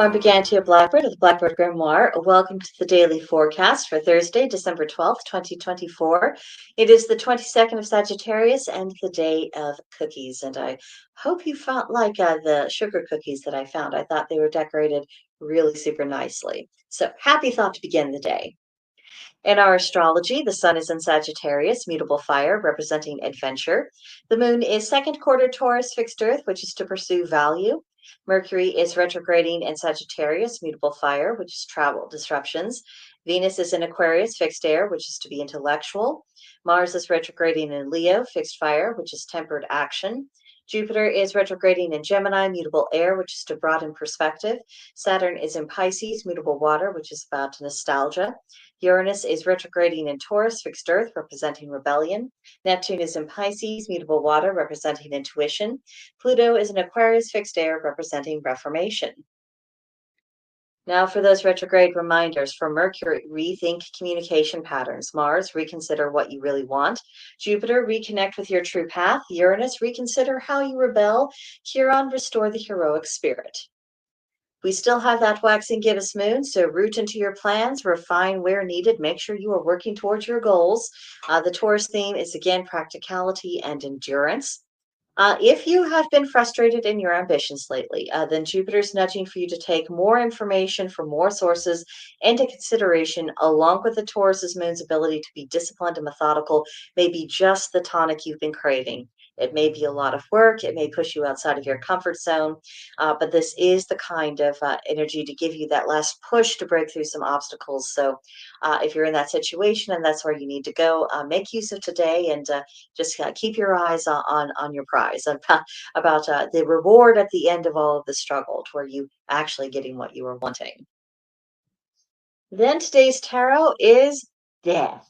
I'm BrigantiaBlackbird of the Blackbird Grimoire. Welcome to the daily forecast for Thursday, December 12th, 2024. It is the 22nd of Sagittarius and the day of cookies. And I hope you found the sugar cookies that I found. I thought they were decorated really super nicely. So happy thought to begin the day. In our astrology, the sun is in Sagittarius, mutable fire, representing adventure. The moon is second quarter Taurus, fixed earth, which is to pursue value. Mercury is retrograding in Sagittarius, mutable fire, which is travel disruptions. Venus is in Aquarius, fixed air, which is to be intellectual. Mars is retrograding in Leo, fixed fire, which is tempered action. Jupiter is retrograding in Gemini, mutable air, which is to broaden perspective. Saturn is in Pisces, mutable water, which is about nostalgia. Uranus is retrograding in Taurus, fixed earth, representing rebellion. Neptune is in Pisces, mutable water, representing intuition. Pluto is in Aquarius, fixed air, representing reformation. Now for those retrograde reminders. For Mercury, rethink communication patterns. Mars, reconsider what you really want. Jupiter, reconnect with your true path. Uranus, reconsider how you rebel. Chiron, restore the heroic spirit. We still have that waxing gibbous moon, so root into your plans, refine where needed, make sure you are working towards your goals. The Taurus theme is again practicality and endurance. If you have been frustrated in your ambitions lately, then Jupiter's nudging for you to take more information from more sources into consideration, along with the Taurus's moon's ability to be disciplined and methodical, may be just the tonic you've been craving. It may be a lot of work. It may push you outside of your comfort zone, but this is the kind of energy to give you that last push to break through some obstacles. So if you're in that situation and that's where you need to go, make use of today and just keep your eyes on your prize, about the reward at the end of all of the struggle, where you actually getting what you were wanting. Then today's tarot is Death.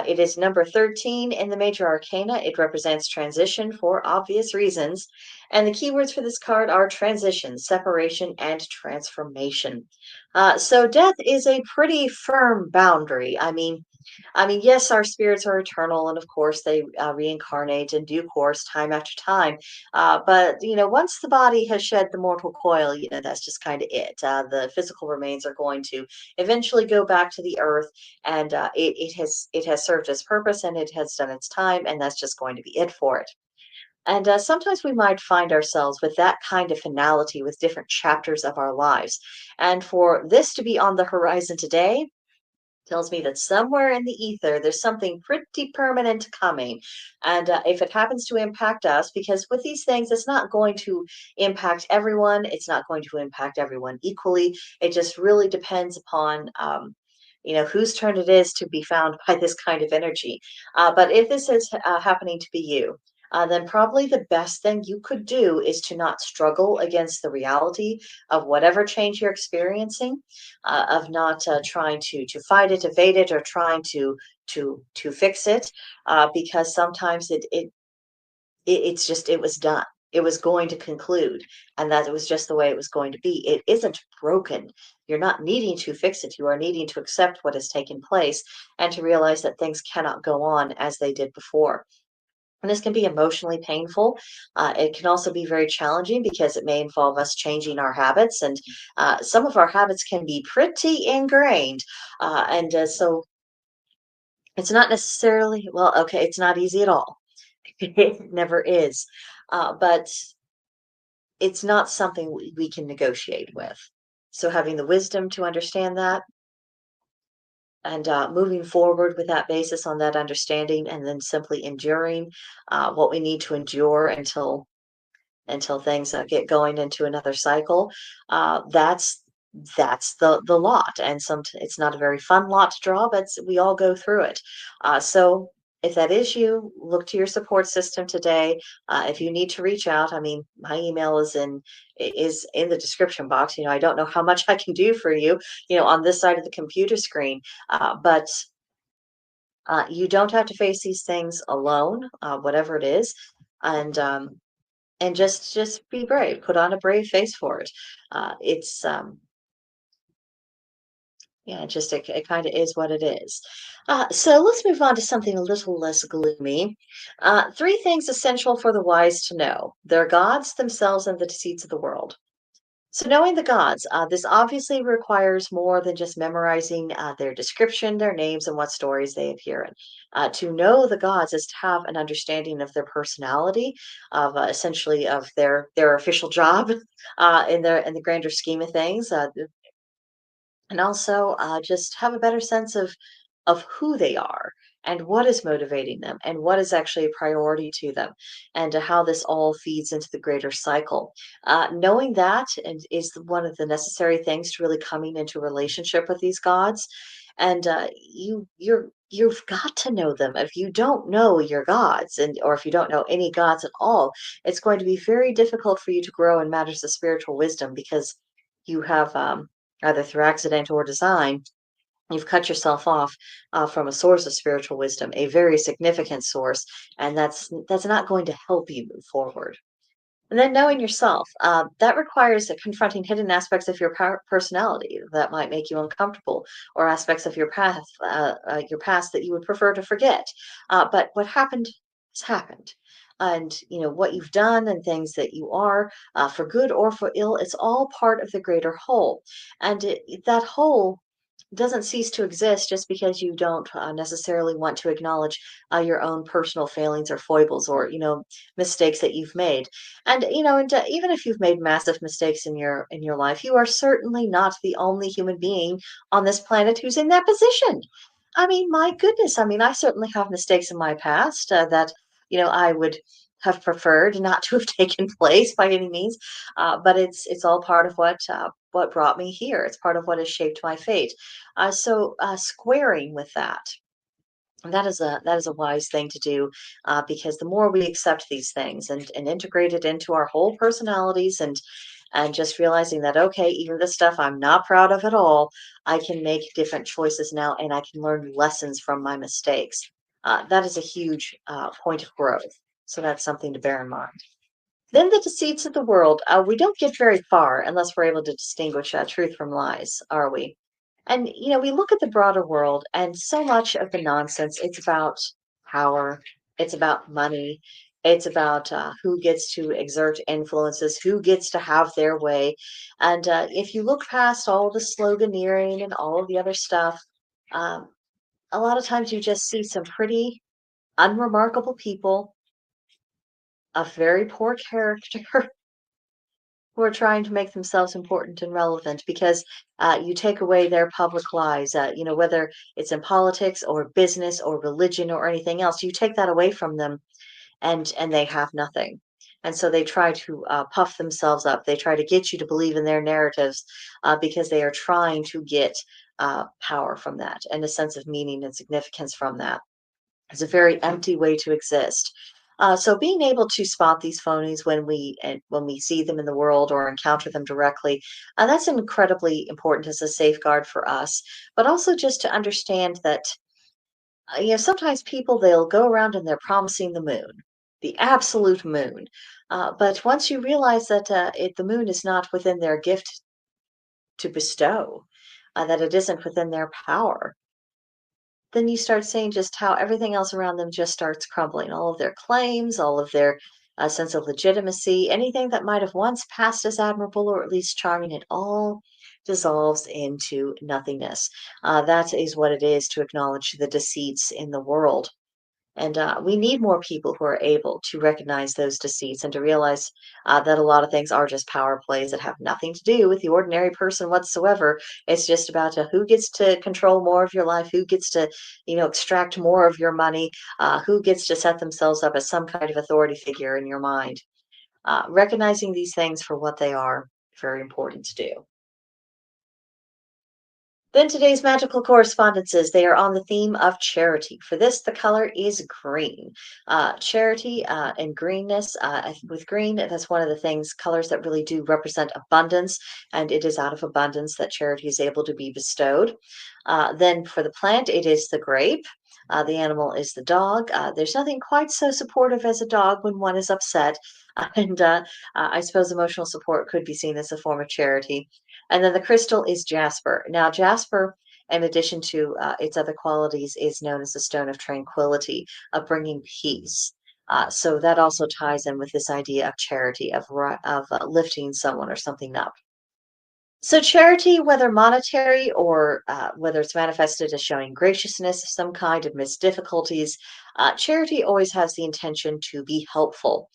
It is number 13 in the major arcana. It represents transition for obvious reasons. And the keywords for this card are transition, separation, and transformation. So death is a pretty firm boundary. I mean, yes, our spirits are eternal, and of course they reincarnate in due course, time after time. But once the body has shed the mortal coil, that's just kind of it. The physical remains are going to eventually go back to the earth, and it has served its purpose, and it has done its time, and that's just going to be it for it. And sometimes we might find ourselves with that kind of finality with different chapters of our lives. And for this to be on the horizon today tells me that somewhere in the ether there's something pretty permanent coming. And if it happens to impact us, because with these things it's not going to impact everyone, it's not going to impact everyone equally. It just really depends upon whose turn it is to be found by this kind of energy. But if this is happening to be you, then probably the best thing you could do is to not struggle against the reality of whatever change you're experiencing, of not trying to fight it, evade it, or trying to fix it, because sometimes it's just it was done. It was going to conclude, and that it was just the way it was going to be. It isn't broken. You're not needing to fix it. You are needing to accept what has taken place and to realize that things cannot go on as they did before. And this can be emotionally painful. It can also be very challenging because it may involve us changing our habits, and some of our habits can be pretty ingrained. And so it's not necessarily, well, okay, it's not easy at all. It never is. But it's not something we can negotiate with. So having the wisdom to understand that, and moving forward with that basis on that understanding, and then simply enduring what we need to endure until things get going into another cycle. That's the lot, and it's not a very fun lot to draw, but we all go through it. So if that is you, look to your support system today. If you need to reach out, I mean, my email is in the description box. I don't know how much I can do for you, on this side of the computer screen, but you don't have to face these things alone, whatever it is, and just be brave. Put on a brave face for it. It's Yeah, it kind of is what it is. So let's move on to something a little less gloomy. Three things essential for the wise to know: their gods, themselves, and the deceits of the world. So, knowing the gods, this obviously requires more than just memorizing their description, their names, and what stories they appear in. To know the gods is to have an understanding of their personality, of essentially of their official job in the grander scheme of things. And also just have a better sense of who they are and what is motivating them and what is actually a priority to them and how this all feeds into the greater cycle. Knowing that and is one of the necessary things to really coming into a relationship with these gods. And you've got to know them. If you don't know your gods, and or if you don't know any gods at all, it's going to be very difficult for you to grow in matters of spiritual wisdom because you have either through accident or design, you've cut yourself off from a source of spiritual wisdom, a very significant source, and that's not going to help you move forward. And then knowing yourself, that requires confronting hidden aspects of your personality that might make you uncomfortable, or aspects of your past that you would prefer to forget. But what happened has happened, and you know what you've done and things that you are, for good or for ill. It's all part of the greater whole, and that whole doesn't cease to exist just because you don't necessarily want to acknowledge your own personal failings or foibles or mistakes that you've made. And even if you've made massive mistakes in your life, you are certainly not the only human being on this planet who's in that position. I mean, my goodness, I mean, I certainly have mistakes in my past that I would have preferred not to have taken place by any means, but it's all part of what brought me here. It's part of what has shaped my fate. So squaring with that is a wise thing to do, because the more we accept these things and integrate it into our whole personalities and just realizing that okay, even the stuff I'm not proud of at all, I can make different choices now and I can learn lessons from my mistakes. That is a huge point of growth. So that's something to bear in mind. Then the deceits of the world. We don't get very far unless we're able to distinguish truth from lies, are we? And, we look at the broader world, and so much of the nonsense, it's about power, it's about money, it's about who gets to exert influences, who gets to have their way. And if you look past all the sloganeering and all of the other stuff, um, a lot of times you just see some pretty unremarkable people of very poor character who are trying to make themselves important and relevant because you take away their public lives, whether it's in politics or business or religion or anything else, you take that away from them and they have nothing. And so they try to puff themselves up. They try to get you to believe in their narratives because they are trying to get power from that and a sense of meaning and significance from that. It's a very empty way to exist. So being able to spot these phonies when we see them in the world or encounter them directly, that's incredibly important as a safeguard for us. But also just to understand that sometimes people they'll go around and they're promising the moon, the absolute moon. But once you realize that the moon is not within their gift to bestow, that it isn't within their power, then you start seeing just how everything else around them just starts crumbling. All of their claims, all of their sense of legitimacy, anything that might have once passed as admirable or at least charming, it all dissolves into nothingness. That is what it is to acknowledge the deceits in the world. And we need more people who are able to recognize those deceits and to realize that a lot of things are just power plays that have nothing to do with the ordinary person whatsoever. It's just about who gets to control more of your life, who gets to, extract more of your money, who gets to set themselves up as some kind of authority figure in your mind. Recognizing these things for what they are, very important to do. Then today's magical correspondences, they are on the theme of charity. For this, the color is green. Charity and greenness, with green, that's one of the things, colors that really do represent abundance, and it is out of abundance that charity is able to be bestowed. Then for the plant, it is the grape. The animal is the dog. There's nothing quite so supportive as a dog when one is upset. And I suppose emotional support could be seen as a form of charity. And then the crystal is jasper. Now, jasper, in addition to its other qualities, is known as the stone of tranquility, of bringing peace. So that also ties in with this idea of charity, of lifting someone or something up. So, charity, whether monetary or whether it's manifested as showing graciousness of some kind amidst difficulties, charity always has the intention to be helpful.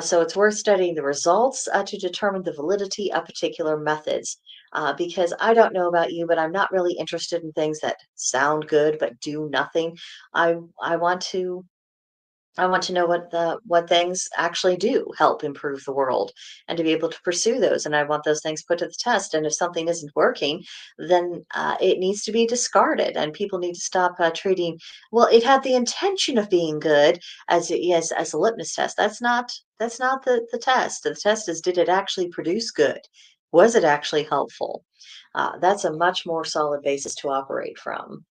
So, it's worth studying the results to determine the validity of particular methods. Because I don't know about you, but I'm not really interested in things that sound good but do nothing. I I want to I want to know what things actually do help improve the world and to be able to pursue those. And I want those things put to the test. And if something isn't working, then it needs to be discarded. And people need to stop treating, well, it had the intention of being good as yes, as a litmus test. That's not the test. The test is, did it actually produce good? Was it actually helpful? That's a much more solid basis to operate from.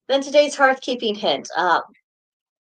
Then today's hearthkeeping hint.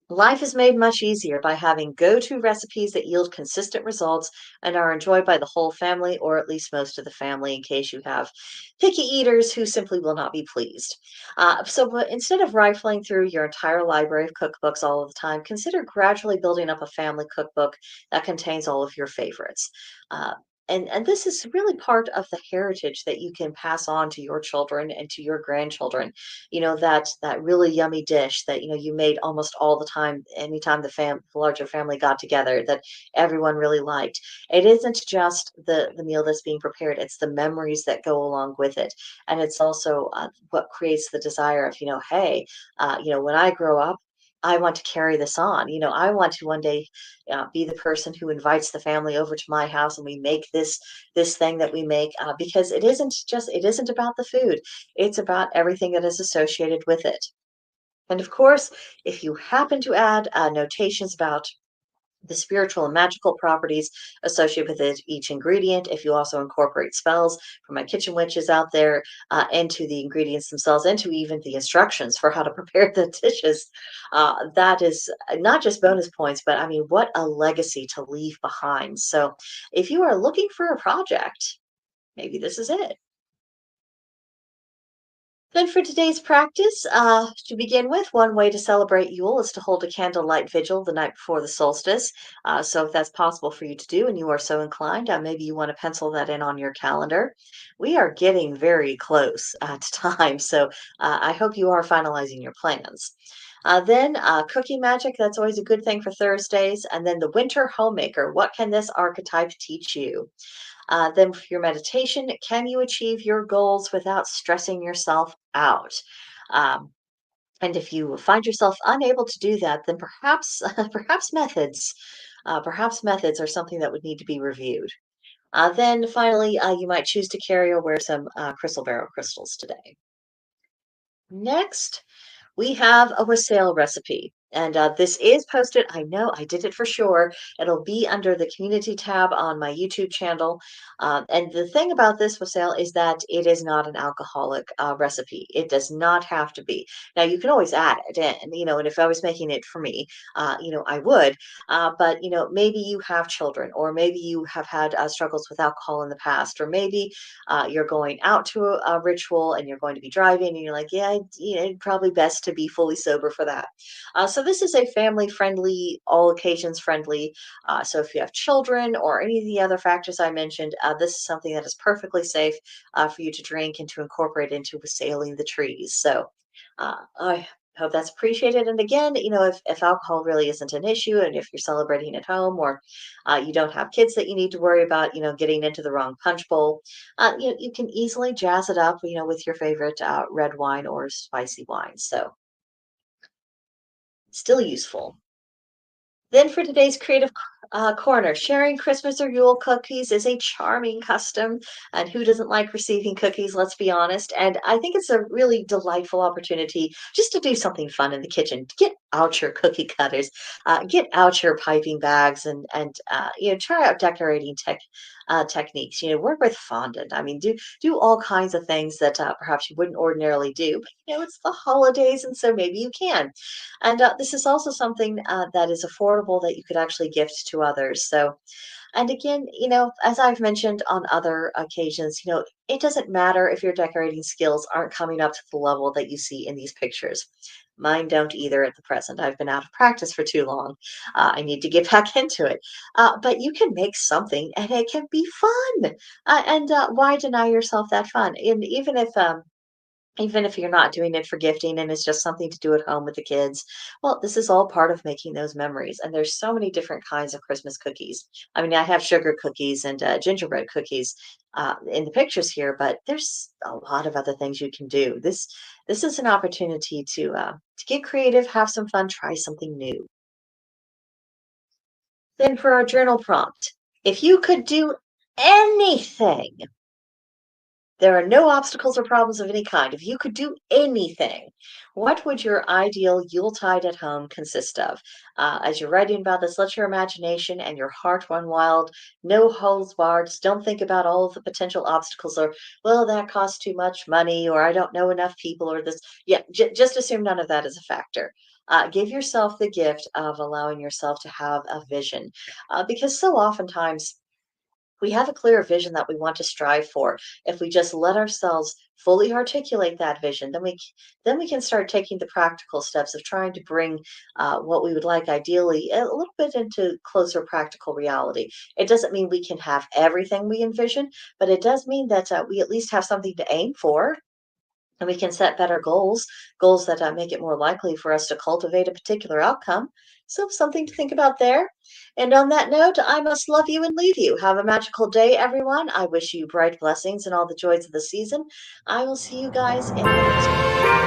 Life is made much easier by having go to recipes that yield consistent results and are enjoyed by the whole family, or at least most of the family, in case you have picky eaters who simply will not be pleased. But instead of rifling through your entire library of cookbooks all of the time, consider gradually building up a family cookbook that contains all of your favorites. Uh, and this is really part of the heritage that you can pass on to your children and to your grandchildren. That really yummy dish that you made almost all the time anytime the larger family got together, that everyone really liked. It isn't just the meal that's being prepared, it's the memories that go along with it. And it's also what creates the desire of, hey, when I grow up, I want to carry this on. I want to one day be the person who invites the family over to my house and we make this thing that we make, because it isn't about the food, it's about everything that is associated with it. And of course, if you happen to add notations about the spiritual and magical properties associated with each ingredient, if you also incorporate spells from my kitchen witches out there into the ingredients themselves, into even the instructions for how to prepare the dishes, that is not just bonus points, but I mean, what a legacy to leave behind. So, if you are looking for a project, maybe this is it. Then for today's practice, to begin with, one way to celebrate Yule is to hold a candlelight vigil the night before the solstice. So if that's possible for you to do and you are so inclined, maybe you want to pencil that in on your calendar. We are getting very close to time, so I hope you are finalizing your plans. Then cooking magic, that's always a good thing for Thursdays. And then the winter homemaker, what can this archetype teach you? Then for your meditation, can you achieve your goals without stressing yourself out? Um, and if you find yourself unable to do that, then perhaps perhaps methods are something that would need to be reviewed. Then finally, you might choose to carry or wear some crystal barrel crystals today. Next, we have a wassail recipe. And this is posted. I know I did it for sure. It'll be under the community tab on my YouTube channel. And the thing about this wassail is that it is not an alcoholic recipe. It does not have to be. Now, you can always add it in, and if I was making it for me, I would. But, maybe you have children, or maybe you have had struggles with alcohol in the past, or maybe you're going out to a ritual and you're going to be driving and you're like, yeah, probably best to be fully sober for that. So this is a family friendly, all occasions friendly. So if you have children or any of the other factors I mentioned, this is something that is perfectly safe for you to drink and to incorporate into sailing the trees. So I hope that's appreciated. And again, if alcohol really isn't an issue and if you're celebrating at home, or you don't have kids that you need to worry about, getting into the wrong punch bowl, you can easily jazz it up, with your favorite red wine or spicy wine. So still useful. Then for today's creative corner, sharing Christmas or Yule cookies is a charming custom. And who doesn't like receiving cookies? Let's be honest. And I think it's a really delightful opportunity just to do something fun in the kitchen. Get out your cookie cutters, get out your piping bags, and try out decorating techniques. Work with fondant. I mean, do all kinds of things that perhaps you wouldn't ordinarily do. But it's the holidays, and so maybe you can. And this is also something that is affordable that you could actually gift to others. So, And again, as I've mentioned on other occasions, it doesn't matter if your decorating skills aren't coming up to the level that you see in these pictures. Mine don't either at the present. I've been out of practice for too long. I need to get back into it. But you can make something and it can be fun. And why deny yourself that fun? And even if you're not doing it for gifting and it's just something to do at home with the kids, well, this is all part of making those memories. And there's so many different kinds of Christmas cookies. I mean, I have sugar cookies and gingerbread cookies in the pictures here, but there's a lot of other things you can do. This is an opportunity to get creative, have some fun, try something new. Then for our journal prompt, if you could do anything, there are no obstacles or problems of any kind. If you could do anything, what would your ideal Yuletide at home consist of? As you're writing about this, let your imagination and your heart run wild. No holds barred. Just don't think about all of the potential obstacles or, well, that costs too much money, or I don't know enough people, or this. Yeah, just assume none of that is a factor. Give yourself the gift of allowing yourself to have a vision, because so oftentimes we have a clear vision that we want to strive for. If we just let ourselves fully articulate that vision, then we can start taking the practical steps of trying to bring what we would like ideally a little bit into closer practical reality. It doesn't mean we can have everything we envision, but it does mean that we at least have something to aim for, and we can set better goals that make it more likely for us to cultivate a particular outcome. So, something to think about there. And on that note, I must love you and leave you. Have a magical day, everyone. I wish you bright blessings and all the joys of the season. I will see you guys in the next one.